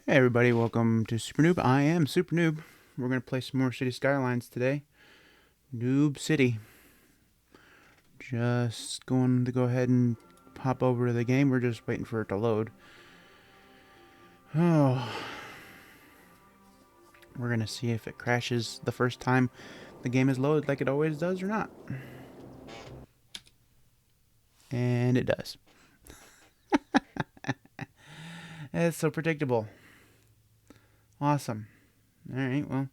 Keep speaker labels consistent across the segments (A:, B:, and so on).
A: Hey everybody, welcome to Super Noob. I am Super Noob. We're going to play some more City Skylines today. Noob City. Just going to go ahead and hop over to the game. We're just waiting for it to load. Oh, we're going to see if it crashes the first time the game is loaded like it always does or not. And it does. It's so predictable. Awesome. Alright, well,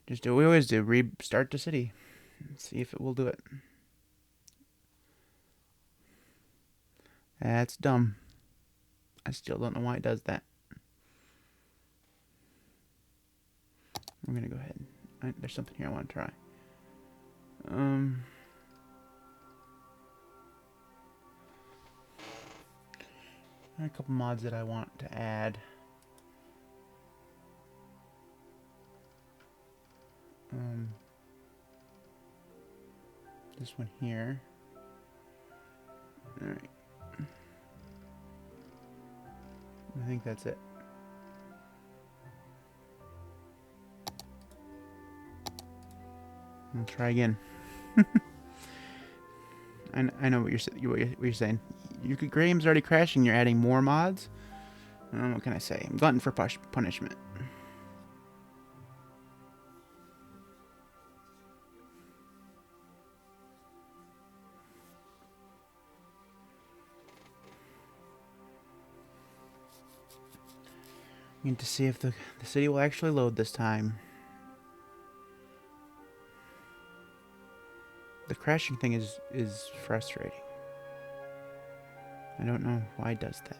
A: just do what we always do. Restart the city. See if it will do it. That's dumb. I still don't know why it does that. I'm gonna go ahead. There's something here I want to try. A couple mods that I want to add. This one here. All right. I think that's it. I'll try again. I know what you're saying. Game's already crashing. You're adding more mods. What can I say? I'm glutton for punishment. I need to see if the city will actually load this time. The crashing thing is frustrating. I don't know why it does that.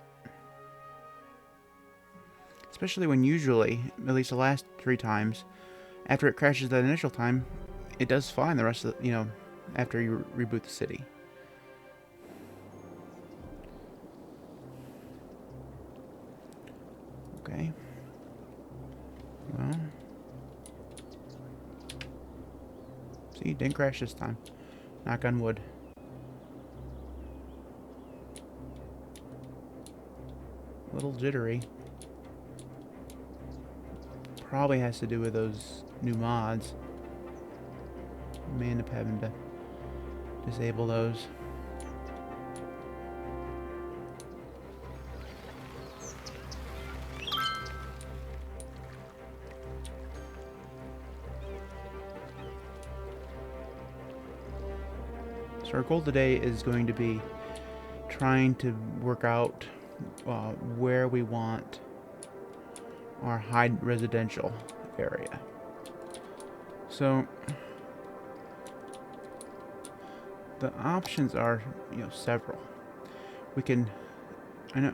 A: Especially when usually, at least the last 3 times, after it crashes that initial time, it does fine the rest of the, after you reboot the city. Okay. Well. See, it didn't crash this time. Knock on wood. A little jittery. Probably has to do with those new mods. May end up having to disable those. So our goal today is going to be trying to work out where we want our high residential area. So the options are, several. We can, I've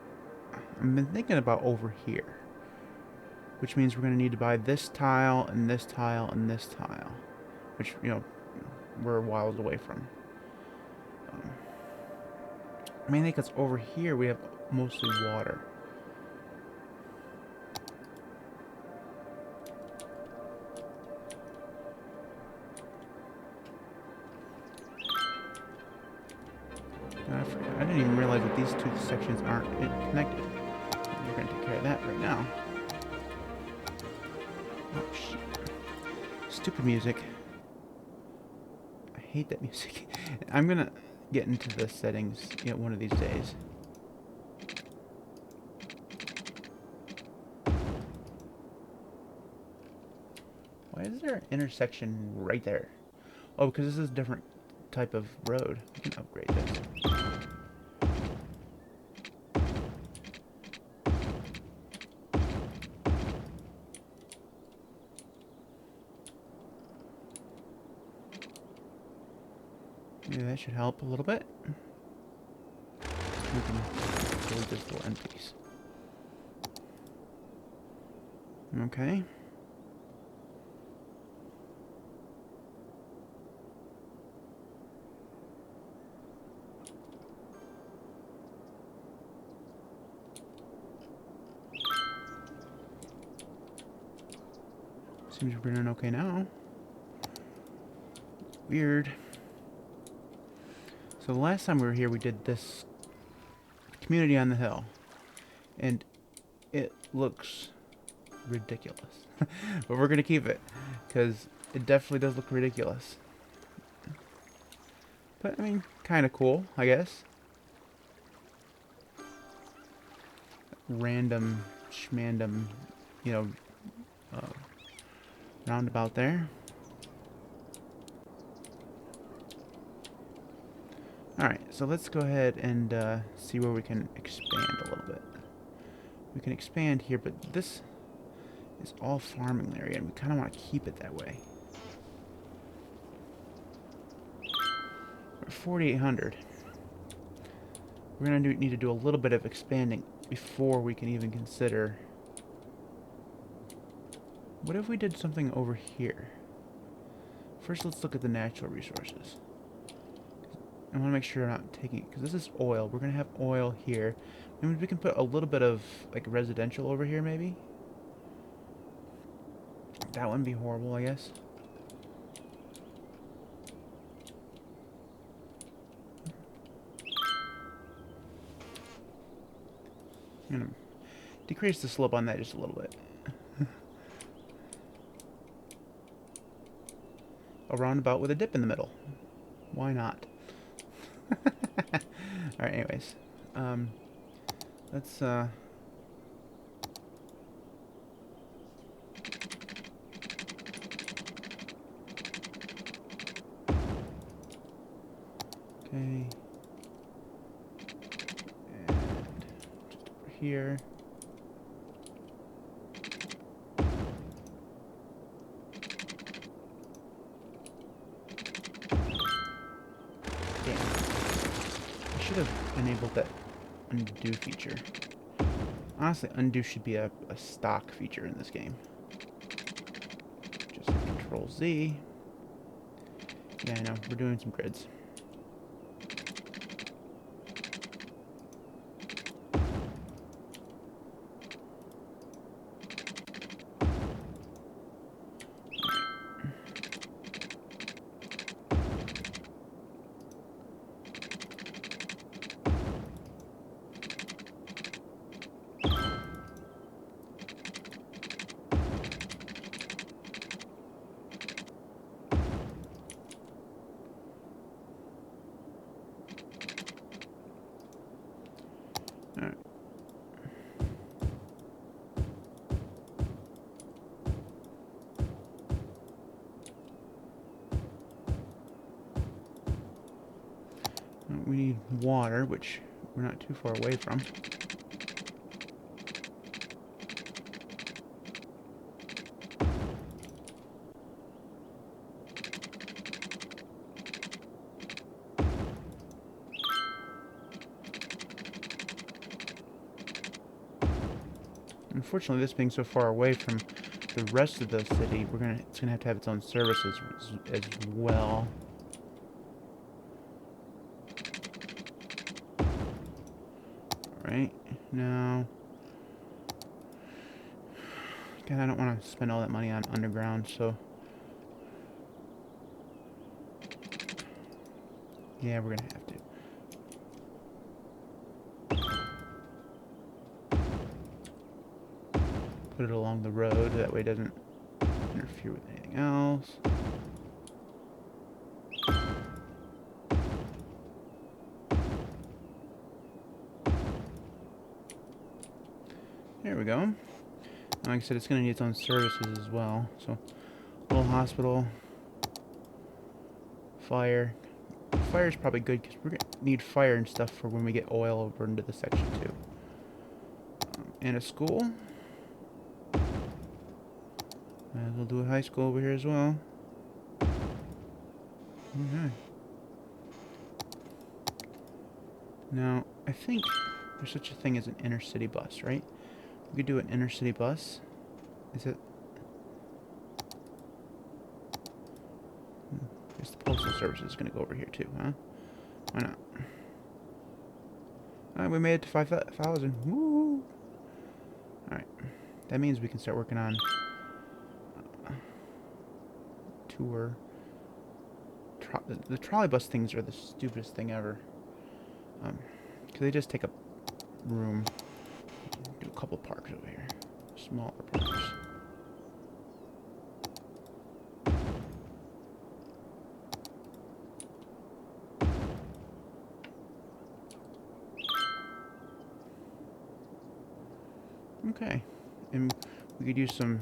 A: been thinking about over here, which means we're going to need to buy this tile and this tile and this tile, which, we're miles away from. Mainly because over here we have mostly water. I didn't even realize that these 2 sections aren't connected. We're going to take care of that right now. Oh, shit. Stupid music. I hate that music. I'm going to get into the settings one of these days. Why is there an intersection right there? Oh, because this is a different type of road. We can upgrade this. Maybe that should help a little bit. We can delete this little end piece. Okay. Seems we're doing okay now. Weird. So the last time we were here, we did this community on the hill. And it looks ridiculous. But we're gonna keep it, because it definitely does look ridiculous. But, I mean, kind of cool, I guess. Random, schmandom, you know, uh, roundabout there. Alright, so let's go ahead and see where we can expand a little bit. We can expand here, but this is all farming area, and we kind of want to keep it that way. We're at 4,800. We're going to need to do a little bit of expanding before we can even consider... What if we did something over here? First, let's look at the natural resources. I want to make sure I'm not taking it, because this is oil. We're going to have oil here. Maybe we can put a little bit of, like, residential over here, maybe? That wouldn't be horrible, I guess. I'm going to decrease the slope on that just a little bit. A roundabout with a dip in the middle. Why not? Alright, anyways. Let's, okay. And just over here. Damn. I should have enabled that undo feature. Honestly, undo should be a stock feature in this game. Just Control Z. Yeah, I know, we're doing some grids. Alright. We need water, which we're not too far away from. Unfortunately, this being so far away from the rest of the city, it's gonna have to have its own services as well. Right now, God, I don't want to spend all that money on underground, so yeah, we're gonna have to. Put it along the road, that way it doesn't interfere with anything else. There we go. Like I said, it's going to need its own services as well. So, little hospital, fire. Fire is probably good because we're going to need fire and stuff for when we get oil over into the section too. And a school. Might as well do a high school over here as well. Okay. Now, I think there's such a thing as an inner city bus, right? We could do an inner city bus. Is it? I guess the postal service is going to go over here too, huh? Why not? Alright, we made it to 5,000. Woo! Alright. That means we can start working on tour. The trolley bus things are the stupidest thing ever. Because they just take up room. Do couple parks over here. Smaller parks. Okay. And we could use some...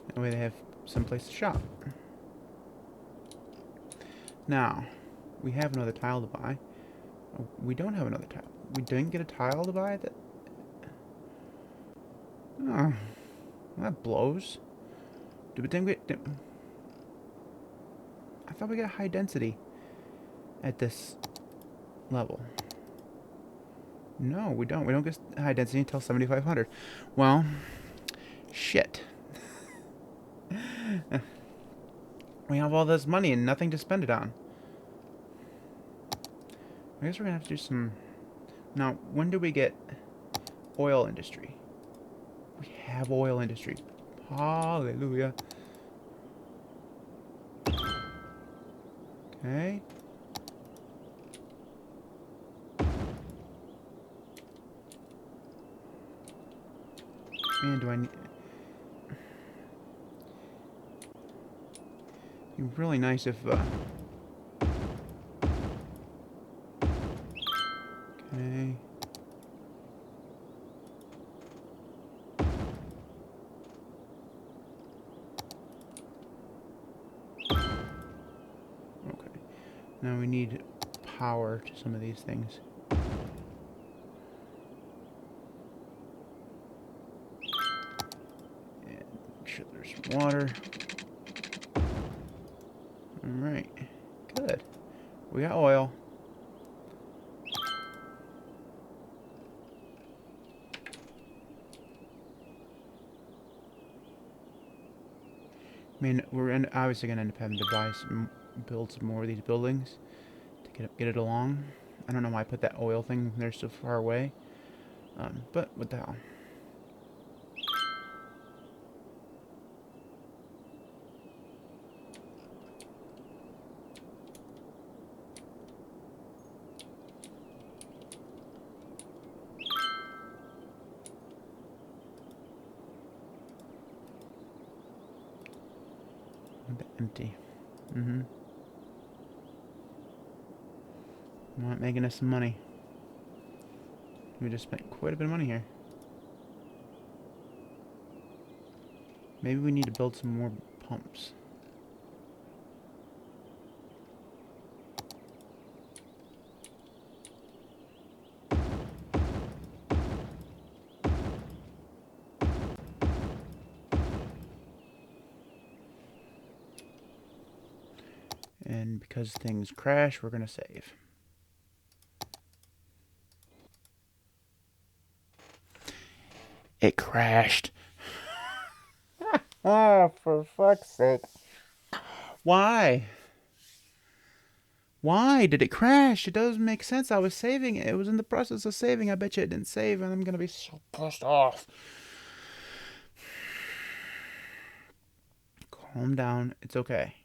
A: That way they have some place to shop. Now, we have another tile to buy. Oh, we don't have another tile. We didn't get a tile to buy? Oh, that blows. I thought we got high density at this level. No, we don't. We don't get high density until 7,500. Well, shit. We have all this money and nothing to spend it on. I guess we're gonna have to do some... Now, when do we get oil industry? We have oil industry. Hallelujah. Okay. Man, do I need... It'd be really nice if, Okay. Okay. Now we need power to some of these things. And make sure there's water. Alright. Good. We got oil. I mean, we're obviously going to end up having to build some more of these buildings to get it along. I don't know why I put that oil thing there so far away. But what the hell. Empty. Not making us some money. We just spent quite a bit of money here. Maybe we need to build some more pumps. And because things crash, we're going to save. It crashed. Oh, for fuck's sake. Why? Why did it crash? It doesn't make sense. I was saving it. It was in the process of saving. I bet you it didn't save, and I'm going to be so pissed off. Calm down. It's okay.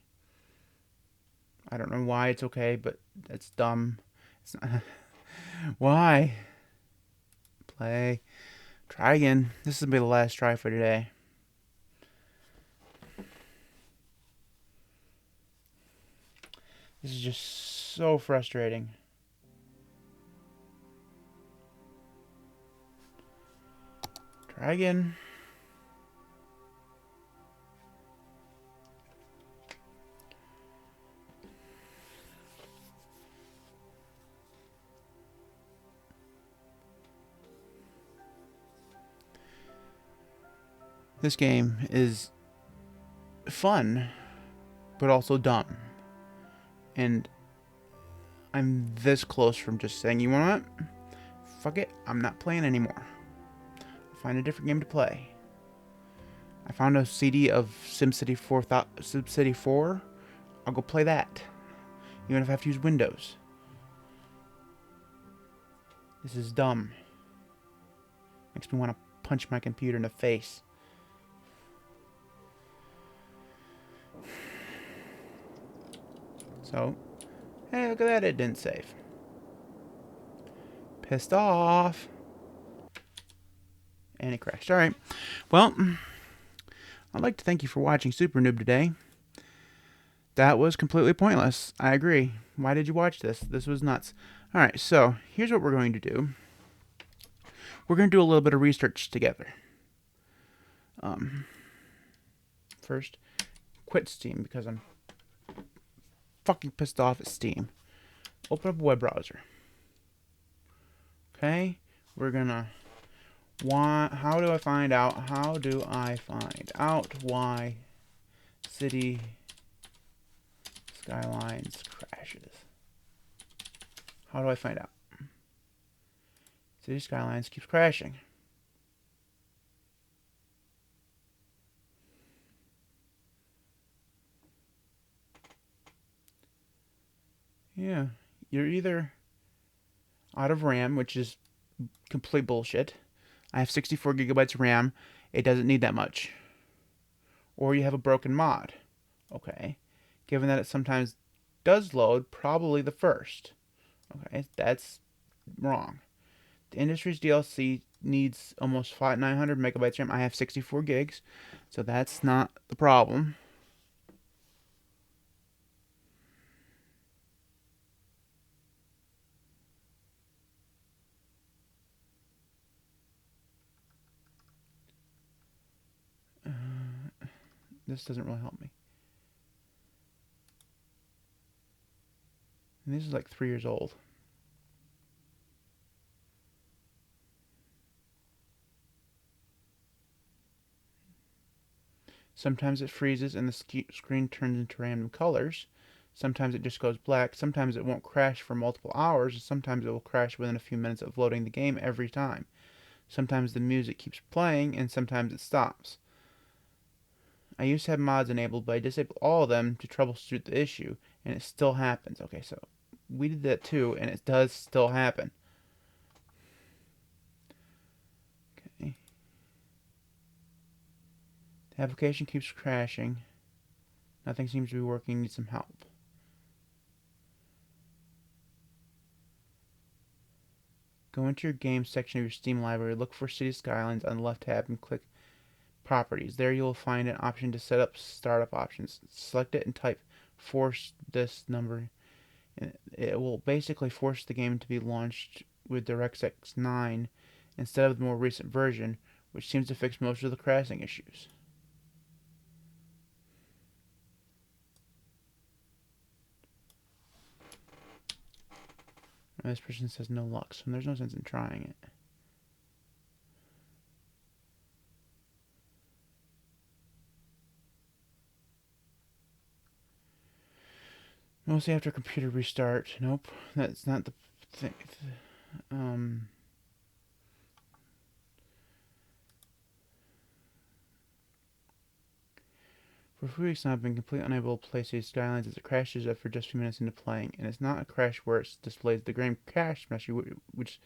A: I don't know why it's okay, but that's dumb. It's not. Why? Play. Try again. This will be the last try for today. This is just so frustrating. Try again. This game is fun, but also dumb. And I'm this close from just saying, you want what? Fuck it, I'm not playing anymore. I'll find a different game to play. I found a CD of SimCity 4. I'll go play that. Even if I have to use Windows. This is dumb. Makes me want to punch my computer in the face. So, hey, look at that, it didn't save. Pissed off. And it crashed. Alright. Well, I'd like to thank you for watching Super Noob today. That was completely pointless. I agree. Why did you watch this? This was nuts. Alright, so here's what we're going to do. We're going to do a little bit of research together. First, quit Steam because I'm fucking pissed off at Steam. Open up a web browser. Okay, we're gonna how do I find out why City Skylines crashes? How do I find out? City Skylines keeps crashing. Yeah, you're either out of RAM, which is complete bullshit. I have 64 gigabytes of RAM. It doesn't need that much. Or you have a broken mod. Okay. Given that it sometimes does load, probably the first. Okay, that's wrong. The Industries DLC needs almost 900 megabytes RAM. I have 64 gigs, so that's not the problem. This doesn't really help me. And this is like 3 years old. Sometimes it freezes and the screen turns into random colors. Sometimes it just goes black. Sometimes it won't crash for multiple hours. And sometimes it will crash within a few minutes of loading the game every time. Sometimes the music keeps playing and sometimes it stops. I used to have mods enabled, but I disabled all of them to troubleshoot the issue, and it still happens. Okay, so we did that too, and it does still happen. Okay. The application keeps crashing. Nothing seems to be working. Need some help. Go into your games section of your Steam library, look for City Skylines on the left tab, and click Properties. There you will find an option to set up startup options. Select it and type force this number. It will basically force the game to be launched with DirectX 9 instead of the more recent version, which seems to fix most of the crashing issues. This person says no luck, so there's no sense in trying it. Mostly after computer restart. Nope, that's not the thing. For a few weeks now, I've been completely unable to play City Skylines as it crashes after just a few minutes into playing. And it's not a crash where it displays the game crash message, which,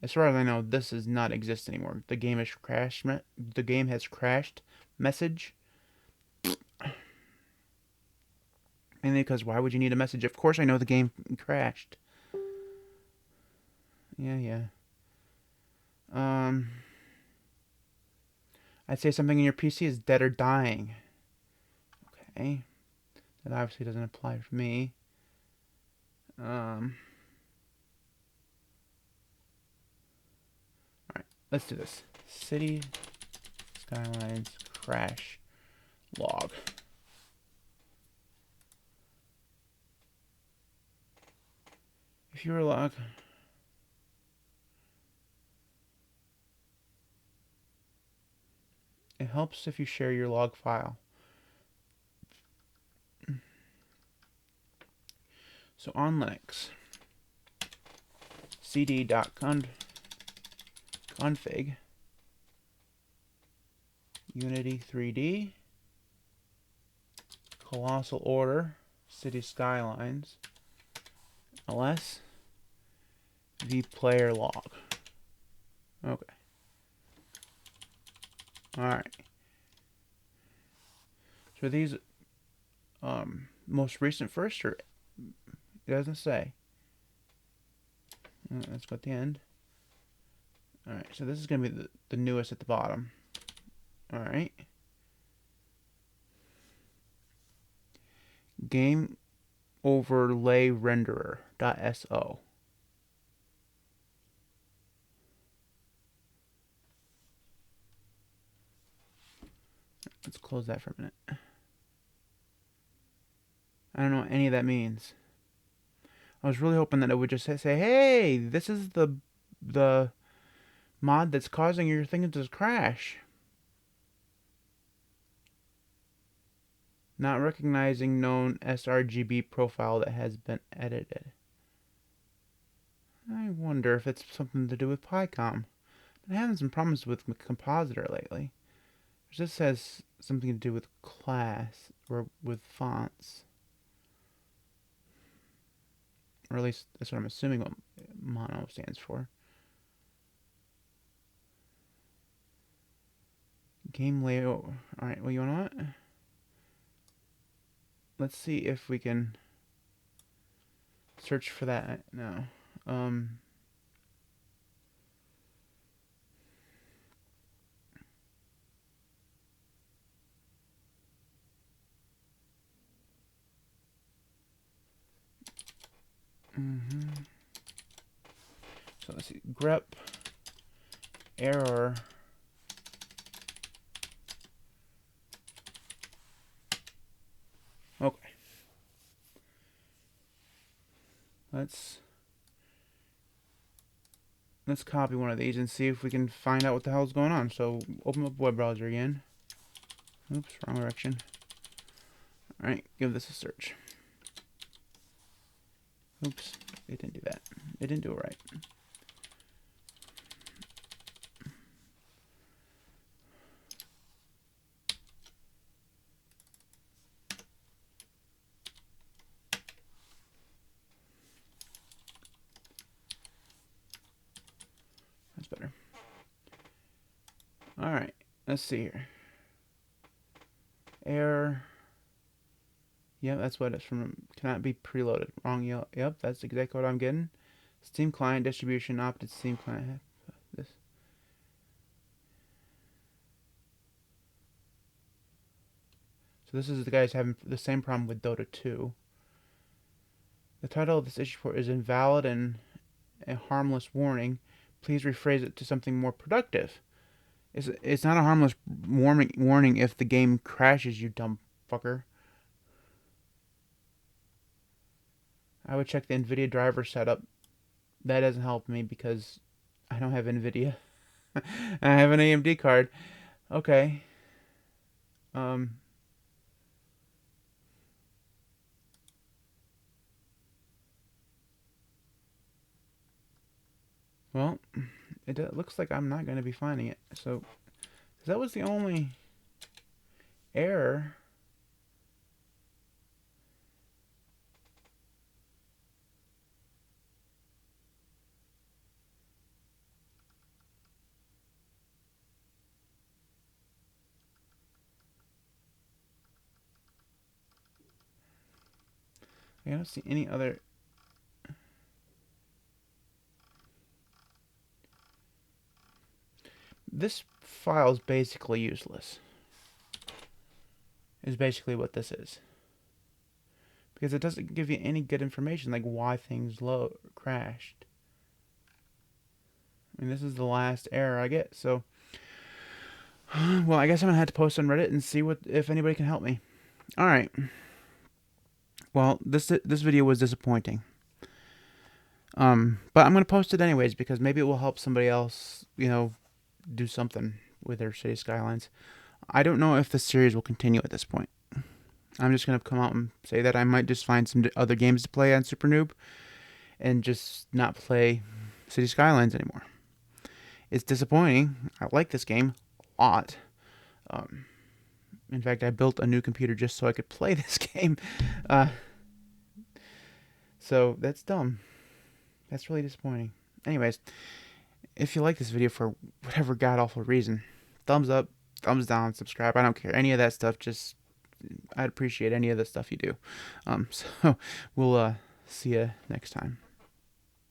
A: as far as I know, this does not exist anymore. The game has crashed. The game has crashed message. Mainly because why would you need a message? Of course I know the game crashed. Yeah. I'd say something in your PC is dead or dying. Okay. That obviously doesn't apply for me. Alright, let's do this. City Skylines crash log. If you were log, it helps if you share your log file. So on Linux, cd.config Unity 3D Colossal Order City Skylines ls vplayer log. Okay. Alright. So these most recent first or It doesn't say. Let's go at the end. Alright, so this is going to be the newest at the bottom. Alright. Game overlay renderer.so. Let's close that for a minute. I don't know what any of that means. I was really hoping that it would just say, hey, this is the mod that's causing your thing to crash. Not recognizing known sRGB profile that has been edited. I wonder if it's something to do with PyCom. I'm having some problems with Compositor lately. It just says something to do with class or with fonts. Or at least that's what I'm assuming what mono stands for. Game layout. Alright, well, you know what? Let's see if we can search for that now. So let's see. Grep error. Okay. Let's copy one of these and see if we can find out what the hell's going on. So open up web browser again. Oops, wrong direction. Alright, give this a search. Oops, it didn't do that. It didn't do it right. That's better. Alright, let's see here. Error. Yep, that's what it's from. Cannot be preloaded. Wrong. Yep, that's exactly what I'm getting. Steam client distribution opted Steam client. This. So this is the guys having the same problem with Dota 2. The title of this issue report is invalid and a harmless warning. Please rephrase it to something more productive. It's not a harmless warning if the game crashes, you dumb fucker. I would check the NVIDIA driver setup. That doesn't help me because I don't have NVIDIA. I have an AMD card. Okay. Well, it looks like I'm not going to be finding it. So, 'cause that was the only error. I don't see any other. This file is basically useless. Is basically what this is. Because it doesn't give you any good information like why things crashed. I mean, this is the last error I get, so well, I guess I'm gonna have to post on Reddit and see if anybody can help me. All right. Well, this video was disappointing. But I'm gonna post it anyways because maybe it will help somebody else, do something with their city skylines. I don't know if the series will continue at this point. I'm just gonna come out and say that I might just find some other games to play on supernoob and just not play City Skylines anymore. It's disappointing. I like this game a lot. In fact, I built a new computer just so I could play this game. So that's dumb. That's really disappointing. Anyways, if you like this video for whatever god-awful reason, thumbs up, thumbs down, subscribe. I don't care. Any of that stuff, I'd appreciate any of the stuff you do. So we'll See ya next time.